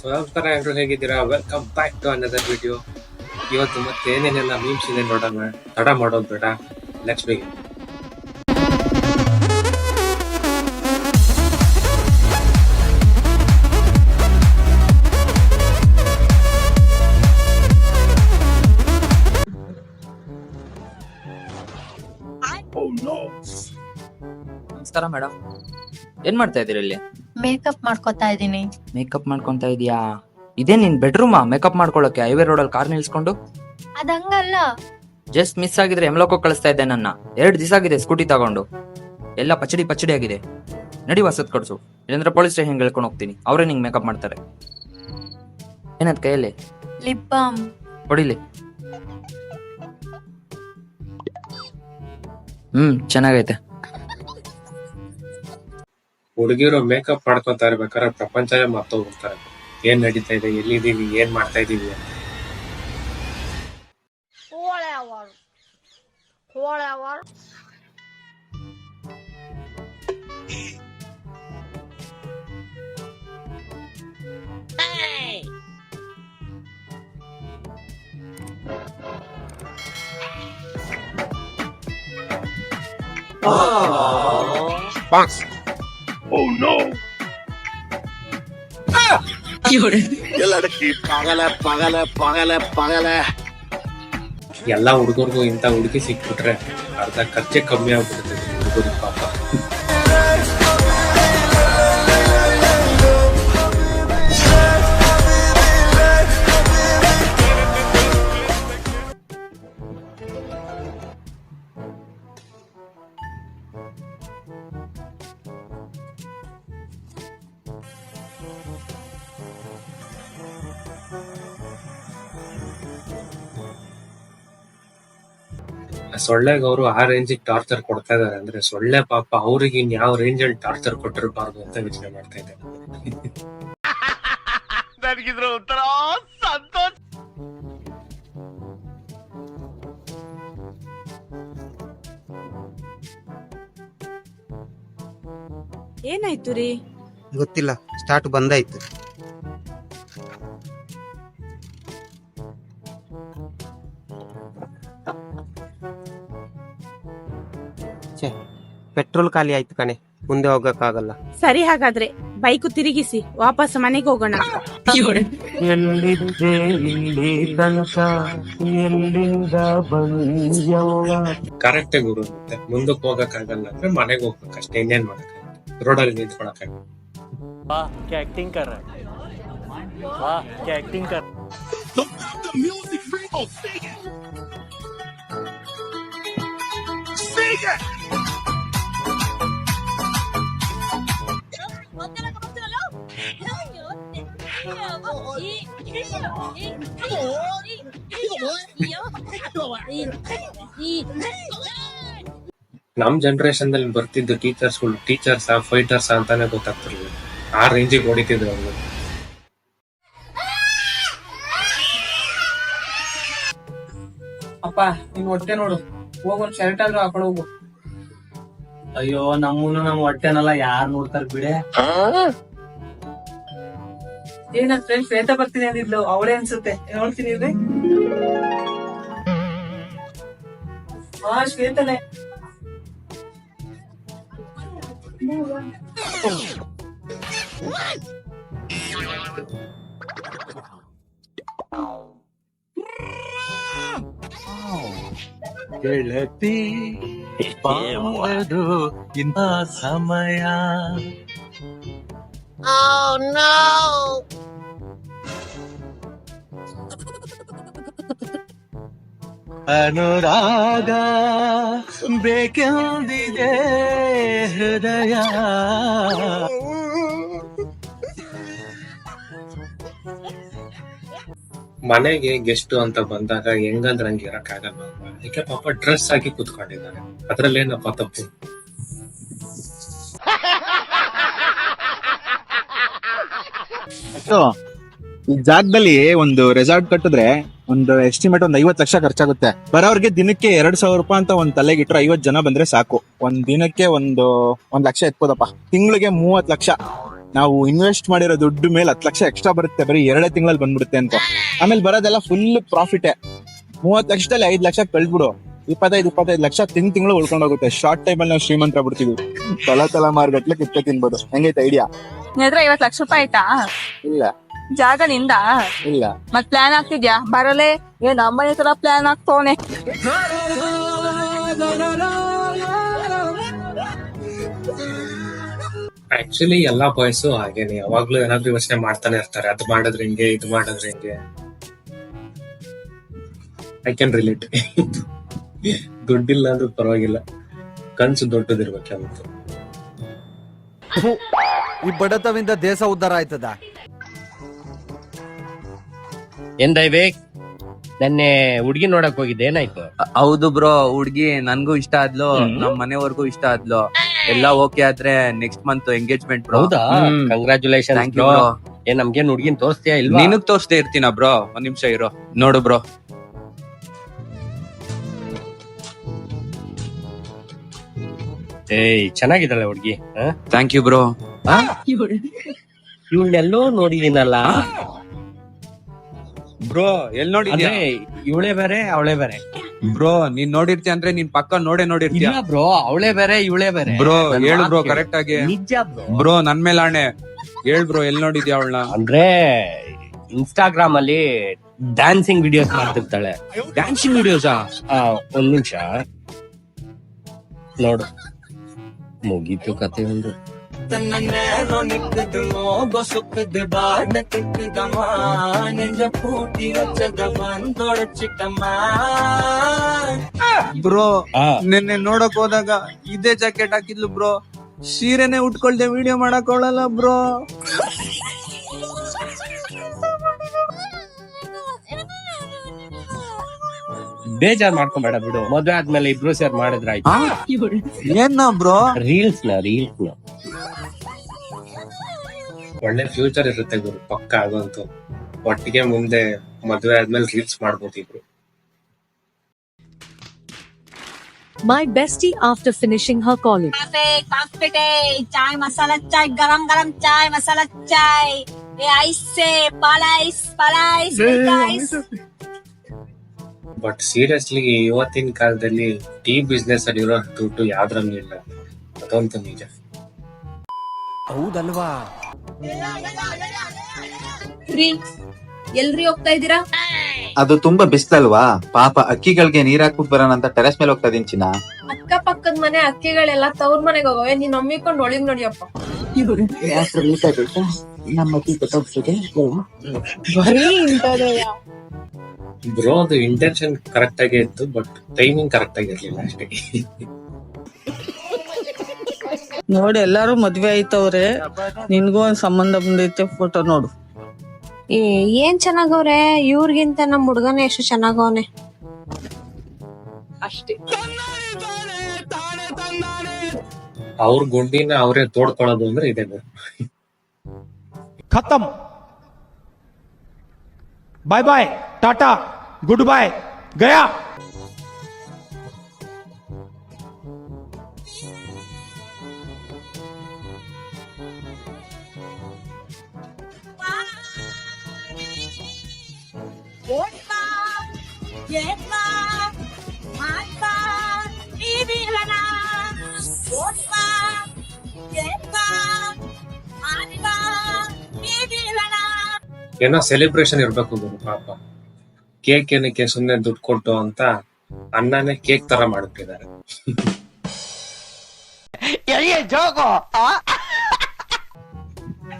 So ನಮಸ್ಕಾರ ಎಲ್ಲರೂ ಹೇಗಿದ್ದೀರಾ? Welcome back to another video. ಇವತ್ತು ಮತ್ತೆ ಏನೇನೆಲ್ಲ ಮೀಮ್ಸ್ ಇದೆ ನೋಡೋಣ. ತಡ ಮಾಡೋದು ಬೇಡ, ಲೆಟ್ಸ್ ಬಿಗಿನ್. ನಮಸ್ಕಾರ ಮೇಡಮ್, ಏನ್ ಮಾಡ್ತಾ ಇದೀರಿ ಇಲ್ಲಿ? ಮೇಕಪ್ ಮಾಡ್ಕೊತಾ ಇದೀನಿ. ಮೇಕಪ್ ಮಾಡ್ಕೊಂತ ಇದೀಯಾ? ಇದೇ ನಿನ್ ಬೆಡ್ರೂಮಾ ಮೇಕಪ್ ಮಾಡ್ಕೊಳಕ್ಕೆ ಹೈವೇ ರೋಡಲ್ಲಿ ಕಾರ್ ನಿಲ್ಸ್ಕೊಂಡು? ಅದಂಗಲ್ಲ. ಜಸ್ಟ್ ಮಿಸ್ ಆಗಿದ್ರೆ ಎಮ್ಲೋಕೋ ಕಳಿಸ್ತಾ ಇದ್ದೆ ನನ್ನ. 2 ದಿವಸ ಆಗಿದೆ ಸ್ಕೂಟಿ ತಗೊಂಡು, ಎಲ್ಲ ಪಚಡಿ ಆಗಿದೆ. ನಡಿ ವಸತ್ ಕೊಡ್ಸು, ಇಲ್ಲಂದ್ರೆ ಪೊಲೀಸ್ ಸ್ಟೇಷನ್ ಹೇಳ್ಕೊಂಡು ಹೋಗ್ತೀನಿ, ಅವರೇ ನಿಂಗೆ ಮೇಕಪ್ ಮಾಡ್ತಾರೆ. ಏನದ್ ಕೈಯಲ್ಲಿ? Lip balm. ಹೊಡಿಲಿ. ಚೆನ್ನಾಗೈತೆ. ಹುಡುಗಿರು ಮೇಕಪ್ ಮಾಡ್ಕೊಂತ ಇರ್ಬೇಕಾದ್ರೆ ಪ್ರಪಂಚನೇ ಮರ್ತೋಗ್ಬಿಡ್ತಾರೆ. ಏನ್ ನಡೀತಾ ಇದೆ, ಎಲ್ಲಿದೀವಿ, ಏನ್ ಮಾಡ್ತಾ ಇದೀವಿ ಅಂತ. Oh no! ಎಲ್ಲಾ ಹುಡುಗರಿಗೂ ಇಂಥ ಹುಡುಗಿ ಸಿಕ್ಬಿಟ್ರೆ ಅರ್ಧ ಖರ್ಚೆ ಕಮ್ಮಿ ಆಗ್ಬಿಡುತ್ತೆ ಹುಡುಗರಿಗೆ ಪಾಪ. ಸೊಳ್ಳೆಗೆ ಅವರು ಆ ರೇಂಜಿಗೆ ಟಾರ್ಚರ್ ಕೊಡ್ತಾ ಇದಾರೆ ಅಂದ್ರೆ ಸೊಳ್ಳೆ ಪಾಪ ಅವ್ರಿಗೆ ಇನ್ ಯಾವ ರೇಂಜ್ ಅಲ್ಲಿ ಟಾರ್ಚರ್ ಕೊಟ್ಟಿರಬಾರ್ದು ಅಂತ ಯೋಚನೆ ಮಾಡ್ತಾ ಇದ್ದಾರೆ. ನನಗಿದ್ರ ಒಂಥರ ಸಂತೋಷ. ಏನಾಯ್ತು ರೀ? ಗೊತ್ತಿಲ್ಲ, ಸ್ಟಾರ್ಟ್ ಬಂದಾಯ್ತು. ಪೆಟ್ರೋಲ್ ಖಾಲಿ ಆಯ್ತು ಕಣೆ, ಮುಂದೆ ಹೋಗಕ್ಕಾಗಲ್ಲ. ಸರಿ, ಹಾಗಾದ್ರೆ ಬೈಕು ತಿರುಗಿಸಿ ವಾಪಸ್ ಮನೆಗೆ ಹೋಗೋಣ. ಕರೆಕ್ಟ್ ಗುರು. ಮತ್ತೆ ಮುಂದಕ್ಕೆ ಹೋಗಕ್ಕಾಗಲ್ಲ ಅಂದ್ರೆ ಮನೆಗೆ ಹೋಗ್ಬೇಕಷ್ಟೇ, ಇನ್ನೇನ್ ಮಾಡಕ್ಕಾಗಲ್ಲ. ರೋಡಲ್ಲಿ ನಿಂತ್ಕೊಳಕ್ಕಾಗಲ್ಲ. एक्टिंग कर रहा है, वाह क्या एक्टिंग कर। ನಮ್ ಜನರೇಷನ್ ದಲ್ಲಿ ಬರ್ತಿದ್ದು ಟೀಚರ್ಸ್ ಫೈಟರ್ಸ್ ಅಂತಾನೆ ಗೊತ್ತಾಗ್ತಿರ್ಲಿಲ್ಲ. ಆ ರೇಂಜಿಗೆ ಹೊಡಿತಿದ್ರು ಅವ್ರು. ಅಪ್ಪ ನಿನ್ ಹೊಟ್ಟೆ ನೋಡು, ಹೋಗೊಂದ್ ಶರ್ಟ್ ಆದ್ರೂ ಹಾಕೊಂಡು ಹೋಗು. ಅಯ್ಯೋ ನಮ್ಮೂನು ನಮ್ ಹೊಟ್ಟೆನೆಲ್ಲ ಯಾರ್ ನೋಡ್ತಾರ ಬಿಡೆ. ಏನ ಫ್ರೆಂಡ್ ಶ್ವೇತಾ ಬರ್ತೀನಿ ಅಂದಿದ್ಲು, ಅವಳೇ ಅನ್ಸುತ್ತೆ, ನೋಡ್ತೀನಿ ಇರ್ರಿ. ಹಾ ಶ್ವೇತನೇ. ಗೆಳತಿ ಬಾಳದು ಇಂಥ ಸಮಯ. ಅನುರಾಗ ಬೇಕೆಂದಿದೆ ಹೃದಯ. ಮನೆಗೆ ಗೆಸ್ಟ್ ಅಂತ ಬಂದಾಗ ಹೆಂಗಂದ್ರೆ ಹಂಗೆ ಇರಕ್ಕಾಗಲ್ಲ. ಅದಕ್ಕೆ ಪಾಪ ಡ್ರೆಸ್ ಹಾಕಿ ಕೂತ್ಕೊಂಡಿದ್ದಾರೆ, ಅದ್ರಲ್ಲೇನಪ್ಪ ತಪ್ಪು? ಈ ಜಾಗದಲ್ಲಿ ಒಂದು ರೆಸಾರ್ಟ್ ಕಟ್ಟಿದ್ರೆ ಒಂದು ಎಸ್ಟಿಮೇಟ್ 50 ಲಕ್ಷ ಖರ್ಚಾಗುತ್ತೆ. ಬರೋರ್ಗೆ ದಿನಕ್ಕೆ 2,000 ರೂಪಾಯಿ ಅಂತ ಒಂದ್ ತಲೆಗಿಟ್ರೆ 50 ಜನ ಬಂದ್ರೆ ಸಾಕು. ಒಂದ್ ದಿನಕ್ಕೆ 1 ಲಕ್ಷ ಎತ್ಕೋದಪ್ಪ. ತಿಂಗಳಿಗೆ 30 ಲಕ್ಷ. ನಾವು ಇನ್ವೆಸ್ಟ್ ಮಾಡಿರೋ ದುಡ್ಡು ಮೇಲೆ 10 ಲಕ್ಷ ಎಕ್ಸ್ಟ್ರಾ ಬರುತ್ತೆ, ಬರೀ 2 ತಿಂಗಳಲ್ಲಿ ಬಂದ್ಬಿಡುತ್ತೆ ಅಂತ. ಆಮೇಲೆ ಬರೋದೆಲ್ಲ ಫುಲ್ ಪ್ರಾಫಿಟೇ. 30 ಲಕ್ಷದಲ್ಲಿ 5 ಲಕ್ಷ ಕಳ್ದ್ಬಿಡು, 25 ಲಕ್ಷ ತಿಂಗಳು ಉಳ್ಕೊಂಡೋಗುತ್ತೆ. ಶಾರ್ಟ್ ಟೈಮ್ ಅಲ್ಲಿ ನಾವು ಶ್ರೀಮಂತರ ಬಿಡ್ತೀವಿ. ತಲಮಾರ್ಗಟ್ಲೆ ಕಿತ್ತೆ ತಿನ್ಬೋದು. ಹೆಂಗೈತೆ ಐಡಿಯಾ? ನಿನ್ನ ಹತ್ರ 50 ಲಕ್ಷ ರೂಪಾಯಿ ಆಯ್ತಾ? ಇಲ್ಲ ಜಾಗ ನಿಂದ? ಇಲ್ಲ. ಮತ್ ಪ್ಲಾನ್ ಆಗ್ತಿದ್ಯಾ? ಬರಲೇ ಏನ್ ಅಮ್ಮನ ತರ ಪ್ಲಾನ್ ಆಗ್ತವನೆ. ಆಕ್ಚುಲಿ ಎಲ್ಲಾ ಬಾಯ್ಸು ಹಾಗೇನೆ, ಯಾವಾಗ್ಲೂ ಏನಾದ್ರೂ ಯೋಚನೆ ಮಾಡ್ತಾನೆ ಇರ್ತಾರೆ. ಅದು ಮಾಡಿದ್ರೆ ಹಿಂಗೆ, ಇದು ಮಾಡಿದ್ರೆ ಹಿಂಗೆ. I can relate. ದುಡ್ಡಿಲ್ಲ ಅಂದ್ರೂ ಪರವಾಗಿಲ್ಲ, ಕನ್ಸು ದೊಡ್ಡದಿರ್ಬೇಕಂತ. ಈ ಬಡತವಿಂದ ದೇಶ ಉದ್ಧಾರ ಆಯ್ತದ. ಏನ್ ದೈವೇಕ್, ನೆನ್ನೆ ಹುಡ್ಗಿ ನೋಡಕ್ ಹೋಗಿದ್ದೆ, ಏನಾಯ್ತು? ಹೌದು ಬ್ರೋ, ಹುಡ್ಗಿ ನನ್ಗೂ ಇಷ್ಟ ಆದ್ಲು, ನಮ್ ಮನೆಯವ್ರಿಗೂ ಇಷ್ಟ ಆದ್ಲು. ಎಲ್ಲ ಓಕೆ ಆದ್ರೆ ನೆಕ್ಸ್ಟ್ ಮಂತ್ ಎಂಗೇಜ್ಮೆಂಟ್ ಬ್ರೋ. ಹೌದಾ? ಕಂಗ್ರಾಚುಲೇಷನ್. Thank you bro. ಏನ್ ನಮ್ಗೇನ್ ಹುಡ್ಗಿನ್ ತೋರಿಸ್ತೀಯಾ ಇಲ್ವಾ? ನಿನಗ್ ತೋರ್ಸ್ದೇ ಇರ್ತೀನ ಬ್ರೋ, ಒಂದ್ ನಿಮಿಷ ಇರೋ. ನೋಡು ಬ್ರೋ. ಏಯ್, ಚೆನ್ನಾಗಿದ್ದಾಳೆ ಹುಡ್ಗಿ. Thank you bro. ಇವಳನ್ನೆಲ್ಲೋ ನೋಡಿದೀನಲ್ಲ ಬ್ರೋ, ಎಲ್ ನೋಡಿದ್ಯಾ? ಅಂದ್ರೆ ಇವಳೇ ಬೇರೆ ಅವಳೇ ಬೇರೆ. ಬ್ರೋ, ನೀನ್ ನೋಡಿರ್ತೀಯ ಅಂದ್ರೆ ನೀನ್ ಪಕ್ಕ ನೋಡಿರ್ತೀಯ. ಇಲ್ಲ ಬ್ರೋ, ಅವಳೇ ಬೇರೆ ಇವಳೇ ಬೇರೆ. ಬ್ರೋ ಹೇಳು ಬ್ರೋ, ಕರೆಕ್ಟ್ ಆಗಿ. ನಿಜ ಬ್ರೋ. ಬ್ರೋ ನನ್ ಮೇಲೆ ಆಣೆ, ಹೇಳ್ ಬ್ರೋ, ಎಲ್ ನೋಡಿದ್ಯಾ ಅವಳನ್ನ? ಅಂದ್ರೆ ಇನ್ಸ್ಟಾಗ್ರಾಮ್ ಅಲ್ಲಿ ಡ್ಯಾನ್ಸಿಂಗ್ ವಿಡಿಯೋಸ್ ಮಾಡ್ತಿರ್ತಾಳೆ. ಡ್ಯಾನ್ಸಿಂಗ್ ವಿಡಿಯೋಸಾ? ಒಂದ್ ನಿಮಿಷ ನೋಡು, ಮುಗೀತು ಕತೆ ಒಂದು. ಬ್ರೋ, ನಿನ್ನೆ ನೋಡಕ್ ಹೋದಾಗ ಇದೇ ಜಾಕೆಟ್ ಹಾಕಿದ್ಲು ಬ್ರೋ, ಸೀರೆನೆ ಉಟ್ಕೊಳ್ದೆ ವಿಡಿಯೋ ಮಾಡಕ್ ಅವಳಲ್ಲ ಬ್ರೋ. ಬೇಜಾರ್ ಮಾಡ್ಕೊಂಬೇಡ ಬಿಡು, ಮದ್ವೆ ಆದ್ಮೇಲೆ ಇಬ್ರು ಸೇರ್ ಮಾಡಿದ್ರ ಆಯ್ತು. ಏನ ಬ್ರೋ? ರೀಲ್ಸ್ ನ ಒಳ್ಳೆ ಫ್ಯೂಚರ್ ಇರುತ್ತೆ ಗುರು, ಪಕ್ಕ ಆಗಂತೂ. ಒಟ್ಟಿಗೆ ಮುಂದೆ ಮದ್ವೆ ಆದ್ಮೇಲೆ ರೀಲ್ಸ್ ಮಾಡ್ಬೋದು ಇಬ್ರು. My bestie after finishing her college. Cafe चाय मसाला चाय गरम गरम चाय मसाला चाय आइस से पलाइस. ಬಟ್ ಸೀರಿಯಸ್ಲಿ ಇವತ್ತಿನ ಕಾಲದಲ್ಲಿ ಟೀ ಬಿಸ್ನೆಸ್ ಅಲ್ಲಿ ಇರೋ ದುಡ್ಡು ಯಾವ್ದ್ರಲ್ಲಿ ಇಲ್ಲ, ಅದಂತೂ ನಿಜ. ಹೌದಲ್ವಾ? ಎಲ್ರಿ ಹೋಗ್ತಾ ಇದೀರಾ? ಅದು ತುಂಬಾ ಬಿಸ್ಲಲ್ವಾ, ಪಾಪ ಅಕ್ಕಿಗಳಿಗೆ ನೀರ್ ಹಾಕ್ಬಿಟ್ಟು ಬರೋಣ ಅಂತ ಟೆರೆಸ್ ಮೇಲೆ ಹೋಗ್ತಾ ಇದೀನಿ ಚಿನ್ನ. ಅಕ್ಕ ಪಕ್ಕದ ಮನೆ ಅಕ್ಕಿಗಳೆಲ್ಲ ತವ್ರ ಮನೆಗೆ ಹೋಗವೆ, ನೀನ್ ನಂಬಿಕೊಂಡು ಒಳಗ್ ನೋಡಿಯಪ್ಪ. ಬ್ರೋ ಅದು ಇಂಟೆನ್ಷನ್ ಕರೆಕ್ಟ್ ಆಗೇ ಇತ್ತು, ಬಟ್ ಟೈಮಿಂಗ್ ಕರೆಕ್ಟ್ ಆಗಿರ್ಲಿಲ್ಲ ಅಷ್ಟೇ. ನೋಡಿ ಎಲ್ಲಾರು ಮದ್ವೆ ಆಯ್ತವ್ರೆ, ನಿನ್ಗೂ ಒಂದ್ ಸಂಬಂಧ ಬಂದೈತೆ, ಫೋಟೋ ನೋಡು. ಏನ್ ಚೆನ್ನಾಗವ್ರೆ, ಇವ್ರಿಗಿಂತ ನಮ್ ಹುಡ್ಗನ ಎಷ್ಟು ಚೆನ್ನಾಗವ್ನೆ. ಅಷ್ಟೇ. ಅವ್ರ ಗುಂಡಿನ ಅವರೇ ತೋಡ್ಕೊಳ್ಳೋದು ಅಂದ್ರೆ ಇದೆ. ಖತಮ್. ಬಾಯ್ ಬಾಯ್, ಟಾಟಾ, ಗುಡ್ ಬಾಯ್, ಗಯಾ. ಏನೋ ಸೆಲೆಬ್ರೇಷನ್ ಇರ್ಬೇಕು ಗುರು. ಪಾಪ ಕೇಕ್ ಏನಕ್ಕೆ ಸುಮ್ನೆ ದುಡ್ಡು ಕೊಟ್ಟು ಅಂತ ಅನ್ನನೇ ಕೇಕ್ ತರ ಮಾಡ್ಬಿಟ್ಟಿದ್ದಾರೆ.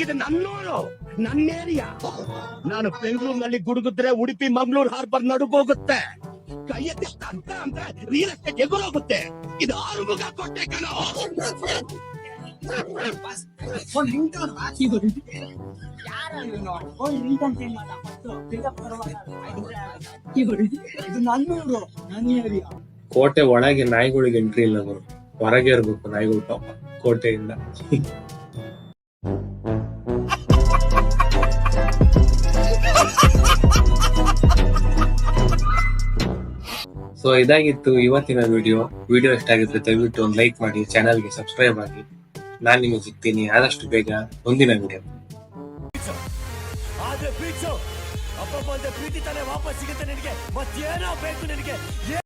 ಇದು ನನ್ನೂರು, ನನ್ನ ಏರಿಯಾ. ನಾನು ಬೆಂಗಳೂರಿನಲ್ಲಿ ಗುಡುಗಿದ್ರೆ ಉಡುಪಿ ಮಂಗಳೂರು ಹಾರ್ಬರ್ ನಡುಗೋಗುತ್ತೆ. ಕೈ ಎತ್ತಿ ಅಂತ ರೀಲ್ ಎಸ್ಟೇಟ್ ಎಗುರೋಗುತ್ತೆ. ಇದು ಆರುಮುಗ ಕೊಟ್ಟೆ ಕಣೋ. ಕೋಟೆ ಒಳಗೆ ನಾಯಿಗಳಿಗೆ ಎಂಟ್ರಿ ಇಲ್ಲ ಗುರು, ಹೊರಗೆ ಇರ್ಬೇಕು ನಾಯಿಗಳು ಪಾಪ ಕೋಟೆಯಿಂದ. ಸೊ ಇದಾಗಿತ್ತು ಇವತ್ತಿನ ವಿಡಿಯೋ. ವಿಡಿಯೋ ಇಷ್ಟ ಆಗಿದ್ರೆ ದಯವಿಟ್ಟು ಒಂದು ಲೈಕ್ ಮಾಡಿ, ಚಾನಲ್ಗೆ ಸಬ್ಸ್ಕ್ರೈಬ್ ಆಗಿ. ನಾನ್ ನಿಮಗೆ ಸಿಗ್ತೀನಿ ಆದಷ್ಟು ಬೇಗ ಮುಂದಿನ ವಿಡಿಯೋ. ಆದ್ರೆ ಪ್ರೀತಿ ತಾನೇ ವಾಪಸ್ ಸಿಗುತ್ತೆ ನಿನಗೆ, ಮತ್ತೇನೋ ಬೇಕು ನಿನಗೆ.